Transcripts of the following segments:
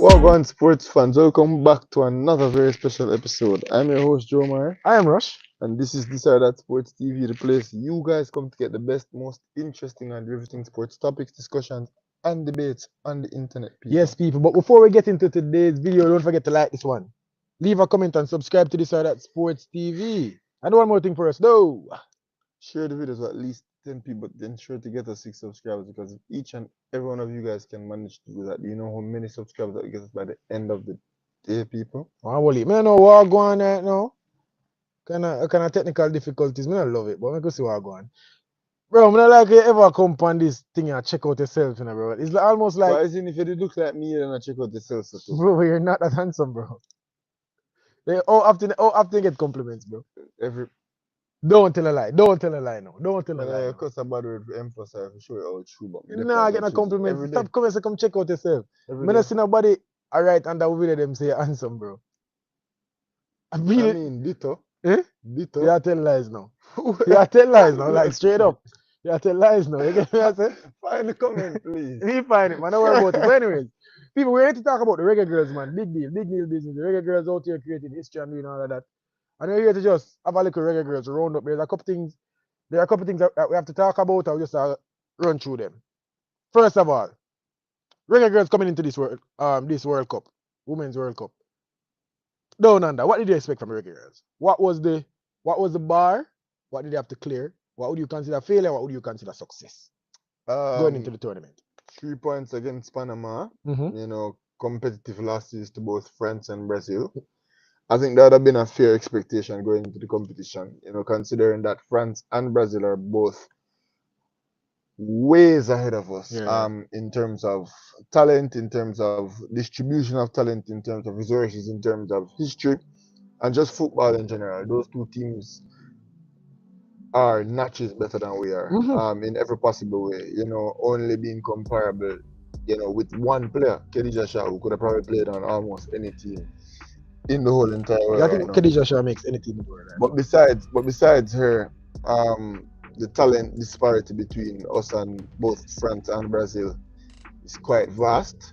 Welcome, sports fans. Welcome back to another very special episode. I'm your host, Joe Meyer, I am Rush. and this is This or That Sports TV, the place you guys come to get the best, most interesting, and riveting sports topics, discussions, and debates on the internet, Yes, people. people. But before we get into today's video, don't forget to like this one. Leave a comment and subscribe to this or that Sports TV. And one more thing for us, though. Share the videos with at least 10 people, but then sure to get us 6 subscribers because if each and every one of you guys can manage to do that, do you know how many subscribers that we get by the end of the day, people? I will man, I know what going on right now. Kind of technical difficulties. Man, I love it, but I can see what going on. Bro, man, like you ever come on this thing and check out yourself, you know, bro. It's almost like, But as in, if it looks like me, then I check out the salsa too. bro, you're not that handsome, bro. They all often get compliments, bro. Every Don't tell a lie. Don't tell a lie now. Don't tell a And lie of now. course, about to emphasize for sure all true, but me You're depend not on getting a choose compliment. every day. Stop coming, say come check out yourself. Every Me not day. see nobody alright under the video them say you're handsome, bro. I I really mean, ditto. eh? Ditto. You are tell lies now. You are tell lies now, like straight up. You are tell lies now. You get me? I say? Find the comment, please. Me find it, man. Don't worry about it. But anyways, people, we're here to talk about the reggae girls, man. Big deal business. The reggae girls out here creating history and doing all of that. And we're here to just have a little reggae girls round up. There are a couple things that we have to talk about. I'll just run through them. First of all, reggae girls coming into this World Cup, Women's World Cup. Down under, what did you expect from reggae girls? What was the bar? What did they have to clear? What would you consider failure? What would you consider success going into Um, the tournament? 3 points against Panama. Mm-hmm. Competitive losses to both France and Brazil. I think that would have been a fair expectation going into the competition. Considering that France and Brazil are both ways ahead of us. Yeah. In terms of talent, in terms of distribution of talent, in terms of resources, in terms of history, and just football in general. Those two teams are notches better than we are, Mm-hmm. in every possible way. Only being comparable, with one player, Khadija Shah, who could have probably played on almost any team in the whole entire Yeah, I world right think now. Khadija Shah makes anything in the world right But besides her, the talent disparity between us and both France and Brazil is quite vast.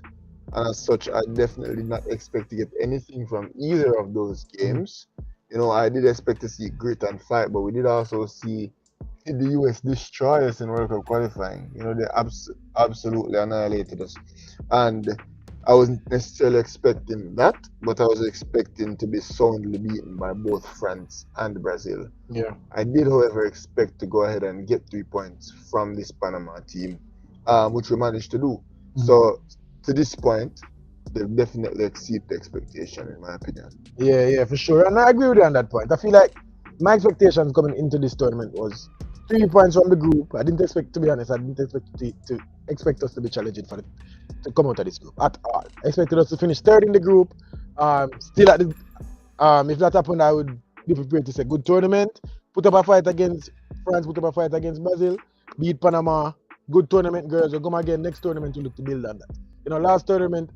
And as such, I definitely did not expect to get anything from either of those now. games. I did expect to see grit and fight, but we did also see the US destroy us in World Cup qualifying. They absolutely annihilated us. And I wasn't necessarily expecting that, but I was expecting to be soundly beaten by both France and Brazil. Yeah. I did, however, expect to go ahead and get 3 points from this Panama team, which we managed to do. So, to this point, they've definitely exceeded the expectation, in my opinion. Yeah, for sure. And I agree with you on that point. I feel like my expectations coming into this tournament was 3 points from the group. I didn't expect, to be honest, I didn't expect to expect us to be challenging to come out of this group at all. I expected us to finish third in the group. Still at the if that happened, I would be prepared to say good tournament. Put up a fight against France, put up a fight against Brazil, beat Panama. Good tournament, girls. We'll come again next tournament to look to build on that. Last tournament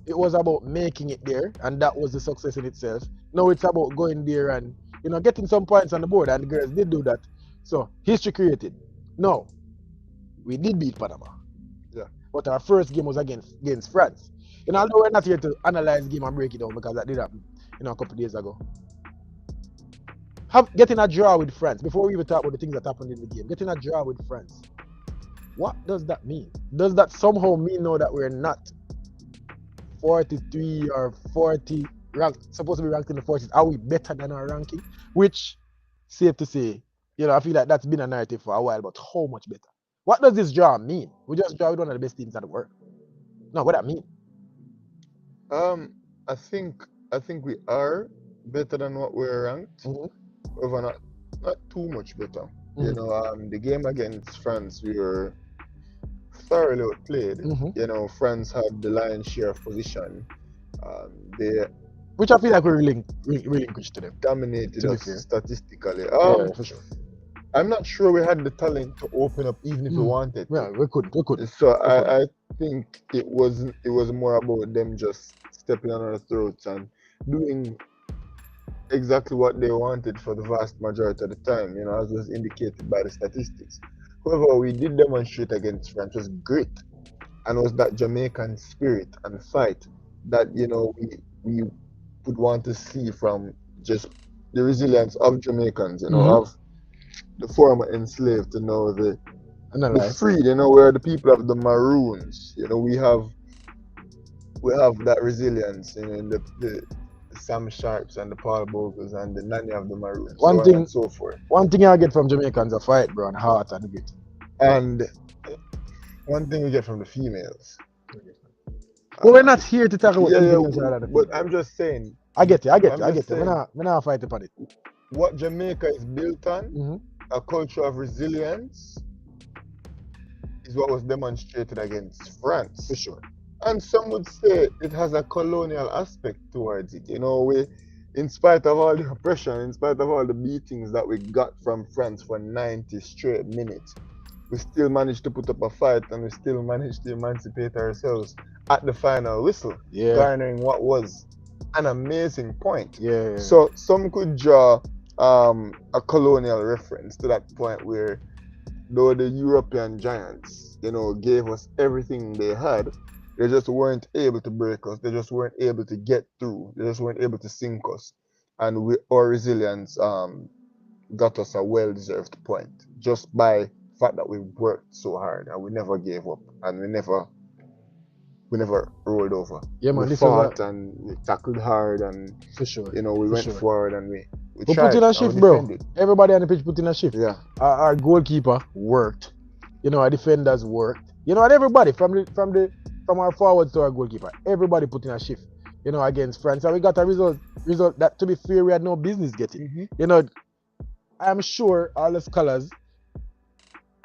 it was about making it there, and that was the success in itself. Now it's about going there and getting some points on the board, and the girls did do that. So history created. No, we did beat Panama, Yeah. but our first game was against France. Although we're not here to analyze the game and break it down because that did happen, a couple of days ago. Getting a draw with France before we even talk about the things that happened in the game. Getting a draw with France. What does that mean? Does that somehow mean now that we're not 43 or 40 ranked, supposed to be ranked in the 40s? Are we better than our ranking? Which, safe to say, I feel like that's been a narrative for a while, but how much better? What does this draw mean? We just draw with one of the best teams in the world. No, what that mean? Um, I think we are better than what we're ranked. Mm-hmm. However, not too much better. Mm-hmm. The game against France, we were thoroughly outplayed. Mm-hmm. France had the lion's share of position. They Which I feel like we relinquished to them, dominated to be us fair. statistically. Yeah, for sure. I'm not sure we had the talent to open up even if we wanted Yeah, to. we could. So I think it was more about them just stepping on our throats and doing exactly what they wanted for the vast majority of the time, as was indicated by the statistics. However, we did demonstrate against France was great, and was that Jamaican spirit and fight that we would want to see from just the resilience of Jamaicans, Mhm. of the former enslaved to know I'm not the lie. free, we're the people of the maroons. We have that resilience, in the Sam Sharps and the Paul Bogers and the Nani of the Maroons, One so on thing, and so forth. one thing I get from Jamaicans a fight, bro, and heart and grit. And one thing we get from the females. But we're not here to talk about Yeah, yeah, anything else than the but female. I'm just saying, I get you, I get I'm you, I just get you. saying, I'm not fight upon it. what Jamaica is built on, Mm-hmm. a culture of resilience, is what was demonstrated against France. For sure. And some would say it has a colonial aspect towards it. In spite of all the oppression, in spite of all the beatings that we got from France for 90 straight minutes, we still managed to put up a fight and we still managed to emancipate ourselves at the final whistle, Yeah. garnering what was an amazing point. Yeah. So some could draw a colonial reference to that point where, though the European giants, gave us everything they had, they just weren't able to break us. They just weren't able to get through. They just weren't able to sink us. And our resilience got us a well-deserved point just by the fact that we worked so hard and we never gave up and we never rolled over. Yeah, man. We This was fought and we tackled hard and for sure. we For went sure. forward and we We tried put in a and shift, we bro. defended. Everybody on the pitch put in a shift. Yeah. Our goalkeeper worked. Our defenders worked. And everybody from our forwards to our goalkeeper, everybody put in a shift. Against France, and we got a result that, to be fair, we had no business getting. I'm sure all the scholars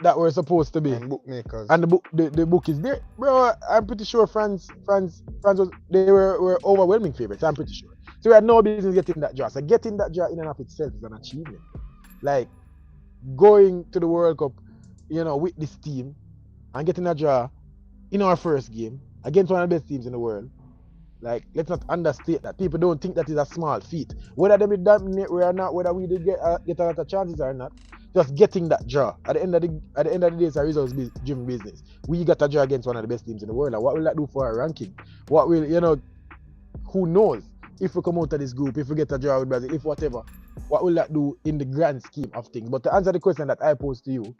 that were supposed to be And bookmakers. and the book is there, bro. I'm pretty sure France were overwhelming favorites. I'm pretty sure. So we had no business getting that draw. So getting that draw in and of itself is an achievement. Like going to the World Cup, with this team and getting a draw in our first game against one of the best teams in the world. Like, let's not understate that. People don't think that is a small feat. Whether they dominate or not, whether we did get a lot of chances or not, just getting that draw. At the end of the day, it's a results-driven business. We got a draw against one of the best teams in the world. And what will that do for our ranking? What will, who knows? If we come out of this group, if we get a draw with Brazil, if whatever, what will that do in the grand scheme of things? But to answer the question that I posed to you,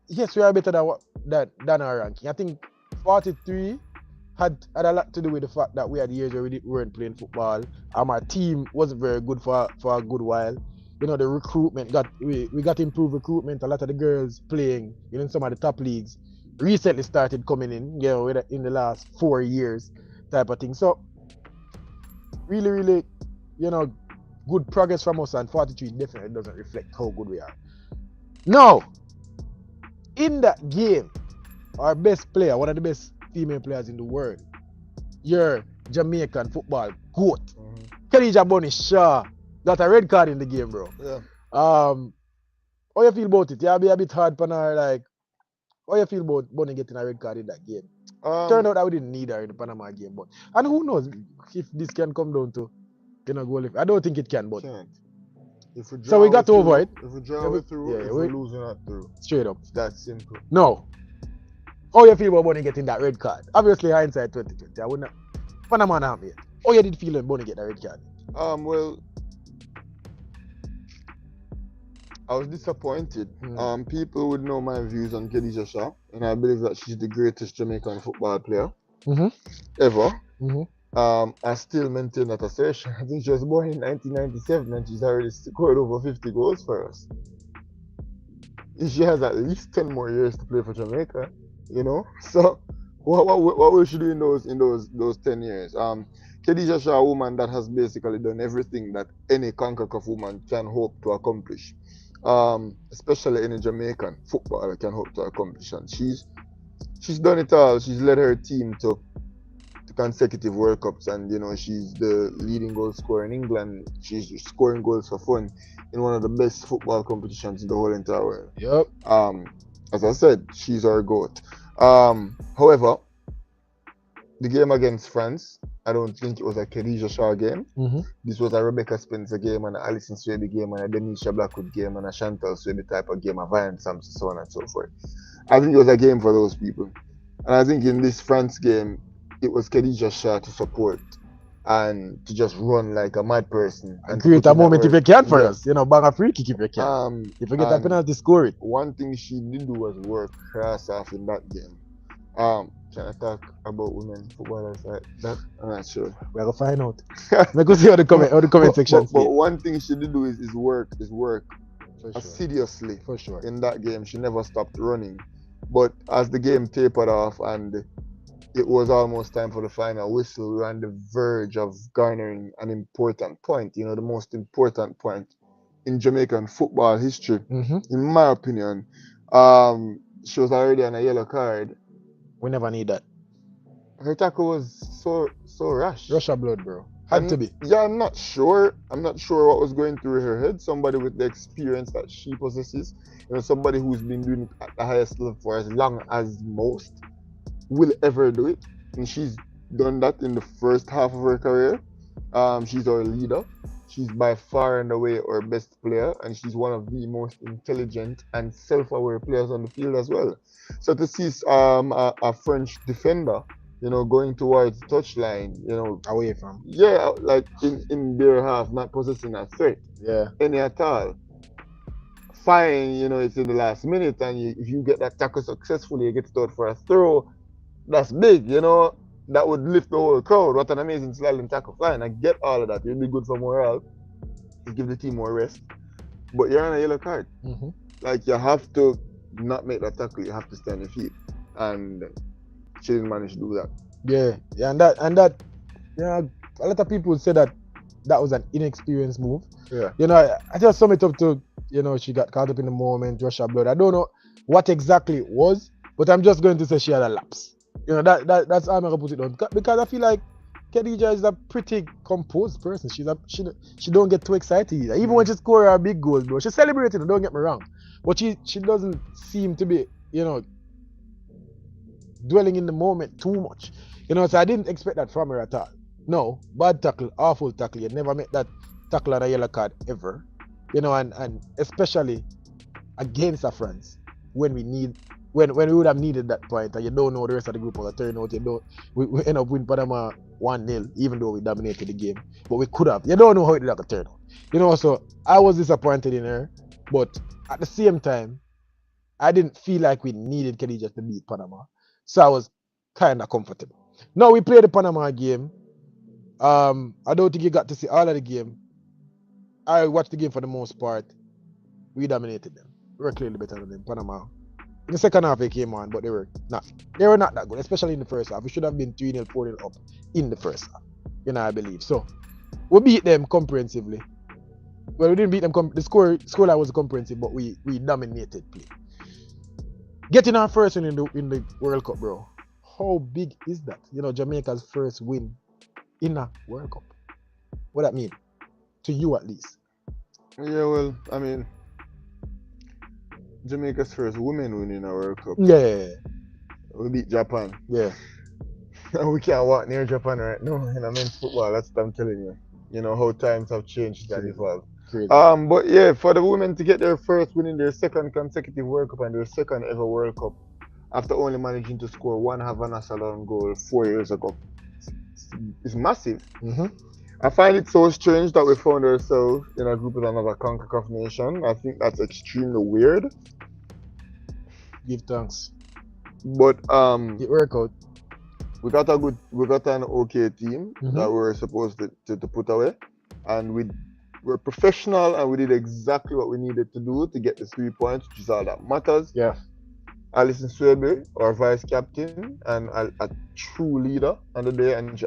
yes, we are better than our ranking. I think 43 had a lot to do with the fact that we had years where we weren't playing football. Our team wasn't very good for a good while. The recruitment we got improved recruitment. A lot of the girls playing in some of the top leagues recently started coming in, in the last 4 years type of thing. So really, really, good progress from us, and 43 definitely doesn't reflect how good we are. Now, in that game, our best player, one of the best female players in the world, your Jamaican football goat, Khadija Bunny Shaw, got a red card in the game, bro. Yeah. How you feel about it? Yeah, be a bit hard for her, like, how you feel about Bunny getting a red card in that game? Turned out that we didn't need her in the Panama game, and who knows if this can come down to goal. I don't think it can, but Can't. If we draw, so we got over it. If we draw it through, if we lose, we're not through. Straight up. It's that simple. No. How you feel about Bunny getting that red card? Obviously, hindsight 2020. I wouldn't. Panama not yet. How you did feel when Bunny get that red card? Well, I was disappointed. People would know my views on Khadija Shaw, and I believe that she's the greatest Jamaican football player ever. I still maintain that assertion. I think she was born in 1997 and she's already scored over 50 goals for us. She has at least 10 more years to play for Jamaica, So what will she do in those 10 years? Khadija Shaw, a woman that has basically done everything that any CONCACAF woman can hope to accomplish, especially any Jamaican footballer can hope to accomplish, and she's done it all. She's led her team to consecutive World Cups, and she's the leading goal scorer in England. She's scoring goals for fun in one of the best football competitions in the whole entire world. Yep. As I said, she's our GOAT. However, the game against France, I don't think it was a Khadija Shaw game. This was a Rebecca Spencer game, and a Alison Swaby game, and a Denisha Blackwood game, and a Chantal Swaby type of game, a Vian Sampson, so on and so forth. I think it was a game for those people. And I think in this France game, it was Khadijah's shot to support and to just run like a mad person And to create put a in that moment if work. you can for Yeah. us. Bang a free kick if you can. If you get a And penalty, score it. one thing she did do was work her ass off in that game. Can I talk about women footballers like that? I'm not sure. We're gonna find out. We go see how the comment section but say. one thing she did do is work For sure. assiduously For sure. in that game. She never stopped running. But as the game tapered off and it was almost time for the final whistle, we were on the verge of garnering an important point, the most important point in Jamaican football history, in my opinion. She was already on a yellow card. We never need that. Her tackle was so rash. Rush of blood, bro. Had to be. Yeah, I'm not sure what was going through her head. Somebody with the experience that she possesses, somebody who's been doing it at the highest level for as long as most will ever do it. And she's done that in the first half of her career. She's our leader. She's by far and away our best player, and she's one of the most intelligent and self-aware players on the field as well. So to see a French defender, going towards the touchline, away from. Yeah, like in their half, not possessing a threat. Yeah. Any at all. Fine, it's in the last minute, and if you get that tackle successfully, you get it out for a throw. That's big, that would lift the whole crowd. What an amazing sliding tackle. Fine, I get all of that. It'd be good for morale. It give the team more rest. But you're on a yellow card. Like, you have to not make that tackle. You have to stay on your feet. And she didn't manage to do that. Yeah, and that, a lot of people say that was an inexperienced move. Yeah. I just sum it up to, she got caught up in the moment, rush of blood. I don't know what exactly it was, but I'm just going to say she had a lapse. That's how I'm gonna put it on, because I feel like Khadijah is a pretty composed person. She don't get too excited either. Even when she scores her big goals, bro, she's celebrating. Don't get me wrong, but she doesn't seem to be dwelling in the moment too much. So I didn't expect that from her at all. No, bad tackle, awful tackle. You never met that tackle on a yellow card ever. And especially against a France when we would have needed that point, and you don't know the rest of the group will turn out. We end up winning Panama 1-0, even though we dominated the game. But we could have. You don't know how it would have turned out. So I was disappointed in her, but at the same time, I didn't feel like we needed Khadija to beat Panama. So I was kind of comfortable. Now we played the Panama game. I don't think you got to see all of the game. I watched the game for the most part. We dominated them. We were clearly better than them. Panama. In the second half, they came on, but they were not that good, especially in the first half. We should have been 3-0, 4-0 up in the first half, I believe. So we beat them comprehensively. Well, we didn't beat them. The scoreline was comprehensive, but we dominated play. Getting our first win in the World Cup, bro. How big is that? Jamaica's first win in a World Cup. What that mean to you, at least? Yeah, well, I mean, Jamaica's first women win in a World Cup. Yeah. We beat Japan. Yeah. We can't walk near Japan right now in men's football. That's what I'm telling you. How times have changed and evolved. Crazy. But yeah, for the women to get their first win in their second consecutive World Cup and their second ever World Cup after only managing to score one Havana Salon goal 4 years ago, it's massive. I find it so strange that we found ourselves in a group with another CONCACAF nation. I think that's extremely weird. Give thanks. But it worked out. We got an okay team that we were supposed to put away, and we're professional and we did exactly what we needed to do to get the 3 points, which is all that matters. Yeah. Alison Swebe, our vice captain and a true leader on the day, and she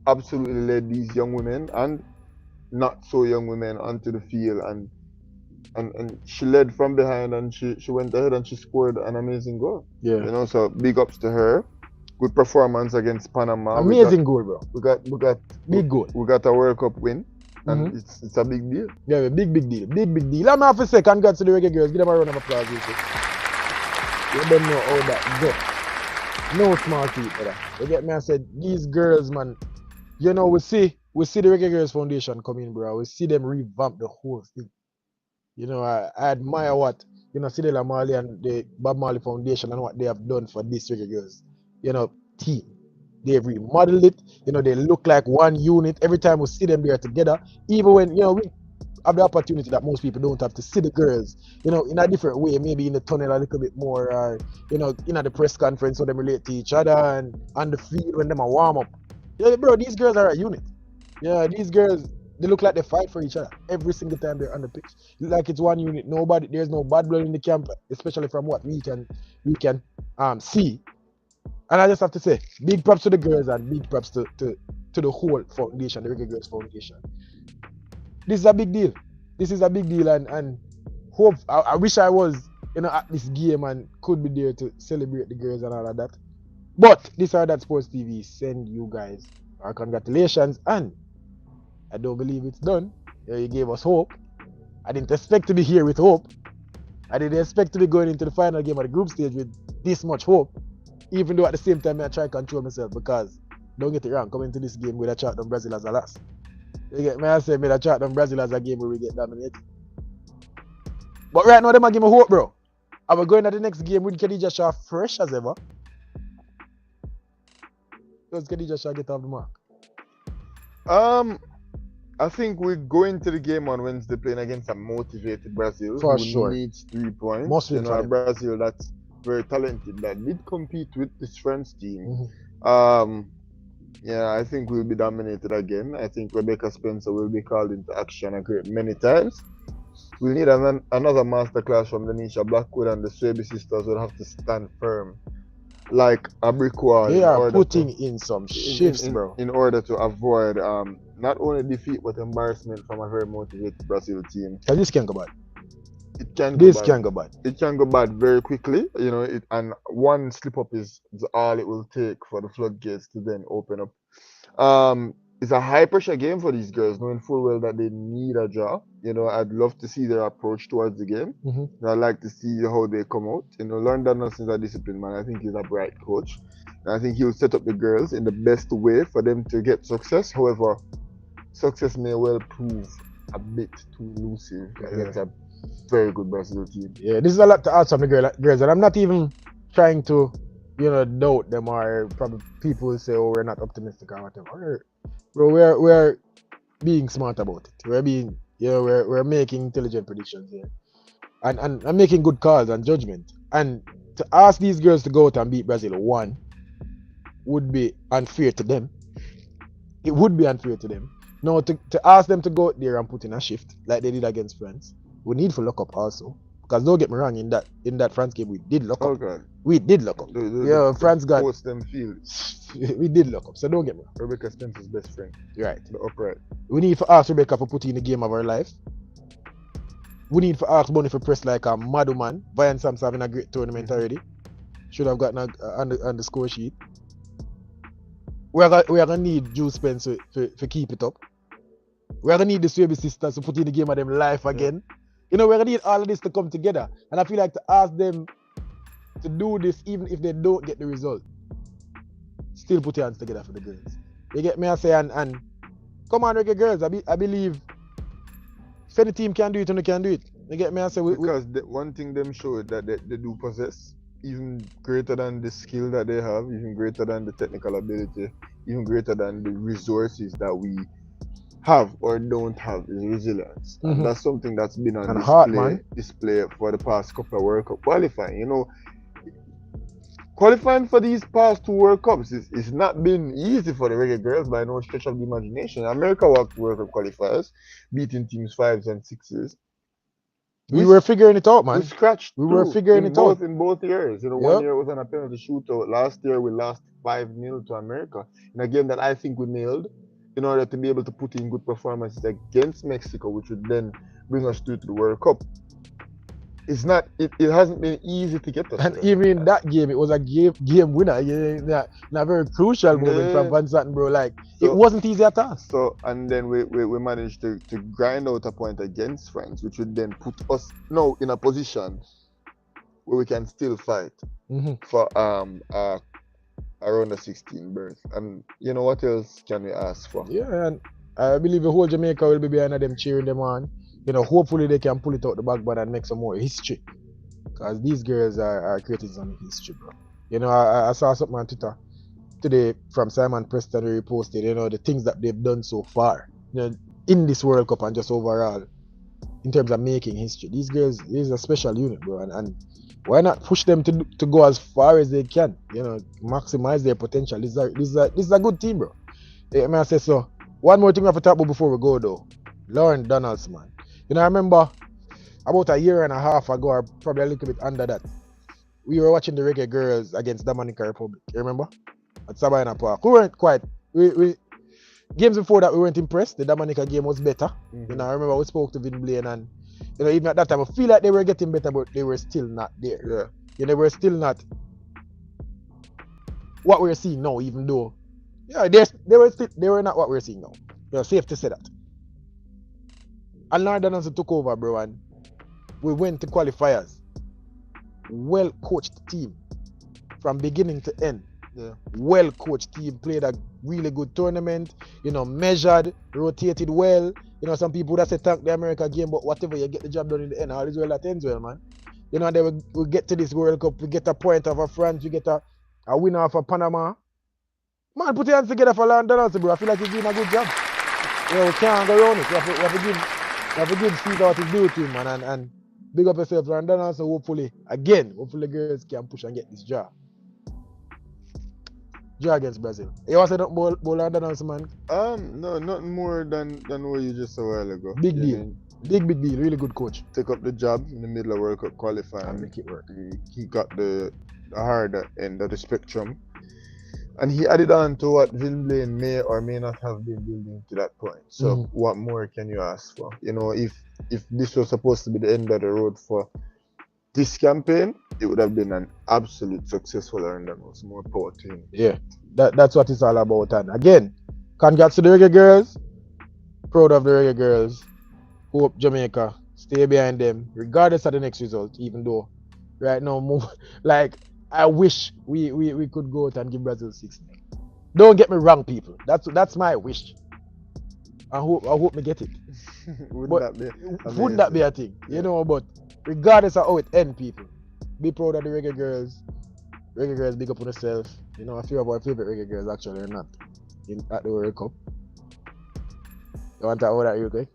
absolutely led these young women and not so young women onto the field, and she led from behind, and she went ahead and she scored an amazing goal. Yeah. So big ups to her. Good performance against Panama. Amazing goal, bro. We got big goal. We got a World Cup win, and it's a big deal. Yeah, big deal. Big deal. I'm have to say congrats to the Reggae girls. Give them a round of applause. You don't know how that go. No small feat, brother. You get me? I said these girls, man. We see the Reggae Girls Foundation come in, bro. We see them revamp the whole thing. I admire what Sidela Marley and the Bob Marley Foundation and what they have done for these Reggae Girls, team. They've remodeled it. You know, they look like one unit. Every time we see them, they are together. Even when, you know, we have the opportunity that most people don't have to see the girls, you know, in a different way, maybe in the tunnel a little bit more, or, you know, in the press conference so they relate to each other, and on the field when them a warm up. Yeah, bro, these girls are a unit. Yeah, these girls, they look like they fight for each other every single time they're on the pitch. Like it's one unit. There's no bad blood in the camp, especially from what we can see. And I just have to say, big props to the girls and big props to the whole foundation, the Reggae Girls Foundation. This is a big deal. This is a big deal, and hope I wish I was, you know, at this game and could be there to celebrate the girls and all of that. But this or that Sports TV send you guys our congratulations, and I don't believe it's done. You gave us hope. I didn't expect to be here with hope. I didn't expect to be going into the final game of the group stage with this much hope. Even though at the same time I try to control myself, because don't get it wrong, coming into this game with a chat on Brazil as a last. You get me? I say, I chat on Brazil as a game where we get dominated. But right now, they might give me hope, bro. And we're going to the next game with Khadija Shah fresh as ever. Does Khadija Shah get off the mark? I think we're going to the game on Wednesday playing against a motivated Brazil For who sure. needs 3 points. Must win for a them. Brazil that's very talented, that did compete with this French team. Mhm. Yeah, I think we'll be dominated again. I think Rebecca Spencer will be called into action a great many times. We'll need another masterclass from Denisha Blackwood, and the Swaby sisters will have to stand firm like a brick wall. They are putting in some shifts, bro. In order to avoid not only defeat but embarrassment from a very motivated Brazil team. And this can go bad. It can go bad. It can go bad very quickly, you know. And one slip up is all it will take for the floodgates to then open up. It's a high pressure game for these girls, knowing full well that they need a draw. You know, I'd love to see their approach towards the game. I'd like to see how they come out. You know, London Nelson's a disciplined man. I think he's a bright coach. And I think he'll set up the girls in the best way for them to get success. However, success may well prove a bit too elusive against a very good Brazil team. Yeah, this is a lot to ask from the girls, and I'm not even trying to, you know, doubt them, or probably people will say, oh, we're not optimistic or whatever. Bro, we're being smart about it. We're being, you know, we're making intelligent predictions here, and making good calls and judgment. And to ask these girls to go out and beat Brazil would be unfair to them. It would be unfair to them. No, to ask them to go out there and put in a shift like they did against France, we need to lock up also. Because don't get me wrong, in that France game we did lock up. God. We did lock up. France got forced them field. We did lock up, so don't get me wrong. Rebecca Spencer's best friend. Right. The upright. We need to ask Rebecca for putting in the game of her life. We need to ask Bonnie for press like a mad woman. Vian Sam's having a great tournament already. Should have gotten on the score sheet. We are gonna need Jules Spencer to keep it up. We are gonna need the Swaby sisters to put in the game of them life again. You know, we're gonna need all of this to come together. And I feel like to ask them to do this, even if they don't get the result, still put your hands together for the girls. You get me? I say, and come on, Reggae girls. I believe if any team can do it, and can do it. You get me? I say, because the one thing them show that they do possess, even greater than the skill that they have, even greater than the technical ability, even greater than the resources that we have or don't have, is resilience. And that's something that's been on display for the past couple of World Cup qualifying. You know, qualifying for these past 2 World Cups it's not been easy for the Reggae girls by no stretch of the imagination. America walked World Cup qualifiers, beating teams 5s and 6s. We were figuring it out, man. We scratched. We were figuring it out in both years. You know, one year was on a penalty shootout. Last year we lost 5-0 to America in a game that I think we nailed, in order to be able to put in good performances against Mexico, which would then bring us through to the World Cup. It's not. It hasn't been easy to get us. And even in that game, it was a game winner. In a very crucial moment from Van Zanten, bro. Like, it wasn't easy at all. So, and then we managed to grind out a point against France, which would then put us now in a position where we can still fight for around the 16 berth. And you know, what else can we ask for? Yeah, and I believe the whole Jamaica will be behind them, cheering them on. You know, hopefully they can pull it out the backboard and make some more history. Because these girls are creating some history, bro. You know, I saw something on Twitter. today from Simon Preston where he posted, you know, the things that they've done so far, you know, in this World Cup and just overall in terms of making history. These girls, this is a special unit, bro, and why not push them to go as far as they can, you know, maximize their potential. This is a good team, bro. May I say so? One more thing we have to talk about before we go though. Lauren Donaldson, man. You know, I remember about a year and a half ago, or probably a little bit under that, we were watching the Reggae girls against Dominica Republic. You remember? At Sabina Park. We weren't quite. We games before that we weren't impressed. The Dominica game was better. You know, I remember we spoke to Vin Blaine and you know, even at that time I feel like they were getting better, but they were still not there. Yeah. You know, they were still not what we're seeing now, even though they were not what we're seeing now. You know, safe to say that. And Lauren Donaldson took over, bro, and we went to qualifiers. Well coached team from beginning to end. Yeah. Well coached team, played a really good tournament, you know, measured, rotated well. You know, some people that say tank the America game, but whatever, you get the job done in the end. All is well that ends well, man. You know, and then we get to this World Cup, we get a point of a France, we get a winner of a Panama. Man, put your hands together for Lauren Donaldson, bro. I feel like he's doing a good job. You know, we can't go around it. We have to give Steve out his due to him, man, and big up yourself, Lauren Donaldson. Hopefully the girls can push and get this draw. Draw against Brazil. You want to say nothing about Lauren Donaldson, man? No, nothing more than what you just said a while ago. Big deal. Big deal. Really good coach. Take up the job in the middle of World Cup qualifying. And make it work. He got the harder end of the spectrum. And he added on to what Vin Blaine may or may not have been building to that point. So what more can you ask for? You know, if this was supposed to be the end of the road for this campaign, it would have been an absolute successful and that was more power to him. Yeah, that's what it's all about. And again, congrats to the Reggae girls. Proud of the Reggae girls. Hope Jamaica stay behind them, regardless of the next result, even though right now, like, I wish we could go out and give Brazil 6-0. Don't get me wrong, people. That's my wish. I hope me get it. Wouldn't that be a thing? Yeah. You know, but regardless of how it ends, people, be proud of the Reggae girls. Reggae girls, big up on themselves. You know, a few of our favorite Reggae girls actually are not at the World Cup. You want to talk about that real quick?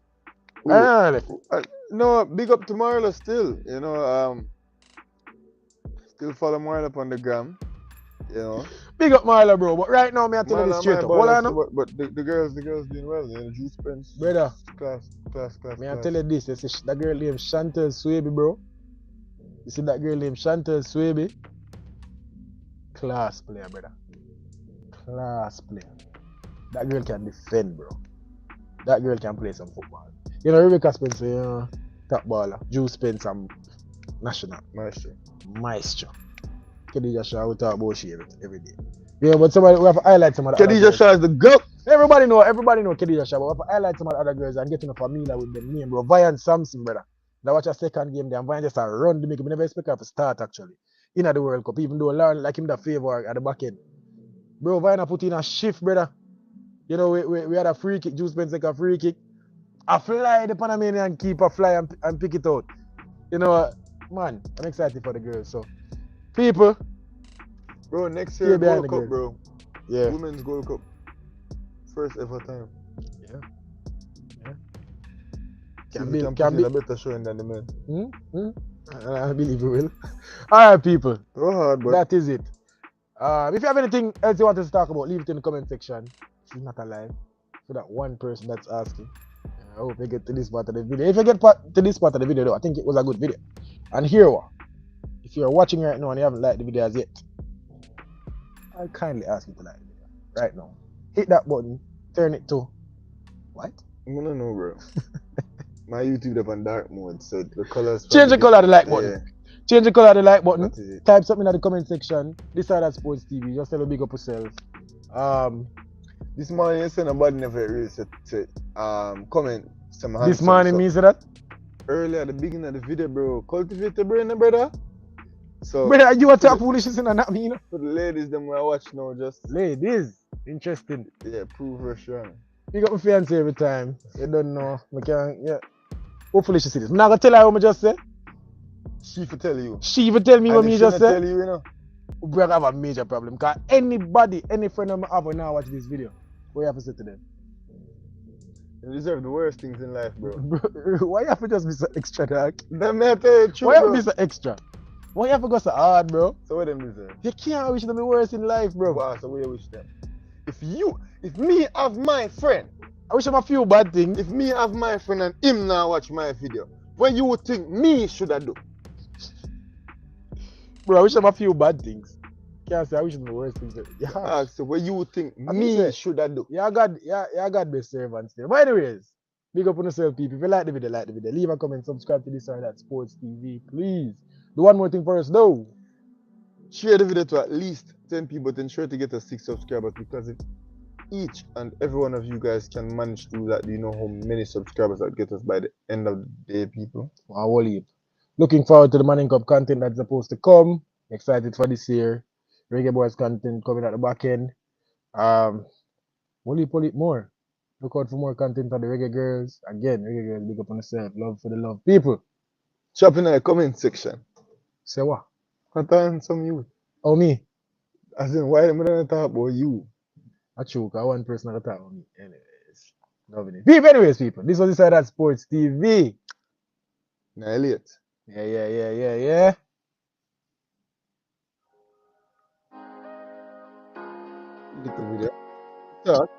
No, big up to Marla still. You know, still follow Marla on the gram. You know. Big up Marla, bro. But right now, me I tell you this straight up. But the girls doing well. You know, Juice Spence. Brother. Class. Me I tell you this. You see that girl named Chantel Swaby, bro. You see that girl named Chantel Swaby? Class player, brother. Class player. That girl can defend, bro. That girl can play some football. You know, Rebecca Spencer, you know, top baller. Juice Spence and national. Maestro. Khadija Shaw, we talk about she every day. Yeah, but we have to highlight some of the Khadija Shaw is the GOAT. Everybody know Khadija Shaw, but we have to highlight some of the other girls and getting familiar with them name, bro. Vian Sampson, brother. Now watch a second game there, and Vian just a run the make. We never expect her to start actually in the World Cup, even though Lauren like him the favor at the back end. Bro, Vian put in a shift, brother. You know, we had a free kick, Juice Spence take a free kick. I fly the Panamanian keeper fly and pick it out. You know, man, I'm excited for the girls. So, people, bro, next year Gold Cup, bro. Yeah. Women's Gold Cup. First ever time. Yeah. Can be a better showing than the men. I believe we will. Alright, people. Go hard, but that is it. If you have anything else you want us to talk about, leave it in the comment section. She's not alive. For that one person that's asking. I hope you get to this part of the video. If you get to this part of the video, though, I think it was a good video. And here we are. If you're watching right now and you haven't liked the video as yet, I kindly ask you to like the video right now. Hit that button, turn it to what? I don't know, bro. My YouTube up on dark mode, so the colors. Change the color of the like button. Yeah. Change the color of the like button. Type something in the comment section. This side of Sports TV. Just tell a big up yourself. This morning you said nobody never really said comment some hands. This morning means that? Earlier at the beginning of the video, bro. Cultivate the brain, brother. So brother, you want to talk foolishness and not me, you know? For the ladies them I watch now, just ladies. Interesting. Yeah, prove her strong. You got my fiance every time. You don't know. I can, yeah. Hopefully she see this. I'm not gonna tell her what I just said. She for tell you. She for tell me what me just said. Tell you, you know. we have a major problem. Because anybody, any friend of mine have now watch this video, what you have to say to them? You deserve the worst things in life, bro. Why you have to just be so extra, dog? That may tell you the truth, Why you have bro. to be so extra? Why you have to go so hard, bro? So what them deserve? You can't wish them the worst in life, bro. Wow, so what you wish them? If me have my friend, I wish them a few bad things. if me have my friend and him now watch my video, what you would think me should I do? Bro, I wish them a few bad things. Can't say I wish them the worst things. Yeah. So what you would think I me say- should I do? Yeah, God best servants there. But anyways, big up on yourself, people. If you like the video, leave a comment, subscribe to this or that Sports TV, please. Do one more thing for us, though. Share the video to at least 10 people, but ensure to get us 6 subscribers, because if each and every one of you guys can manage to do that, do you know how many subscribers that get us by the end of the day, people? Wow, whole heap. Looking forward to the Manning Cup content that's supposed to come. Excited for this year. Reggae Boys content coming at the back end. Whole heap more. Look out for more content on the Reggae Girls. Again, Reggae Girls, big up on yourself. Love for the love. People, Drop in the comment section. say what? What on some you? Oh, me? As in, why am I not talk about you? I choke. I one person at a time on me. Anyways, loving it. Anyways, people, this was Inside That Sports TV. Nah, Elliot. Yeah. Little video. Talk.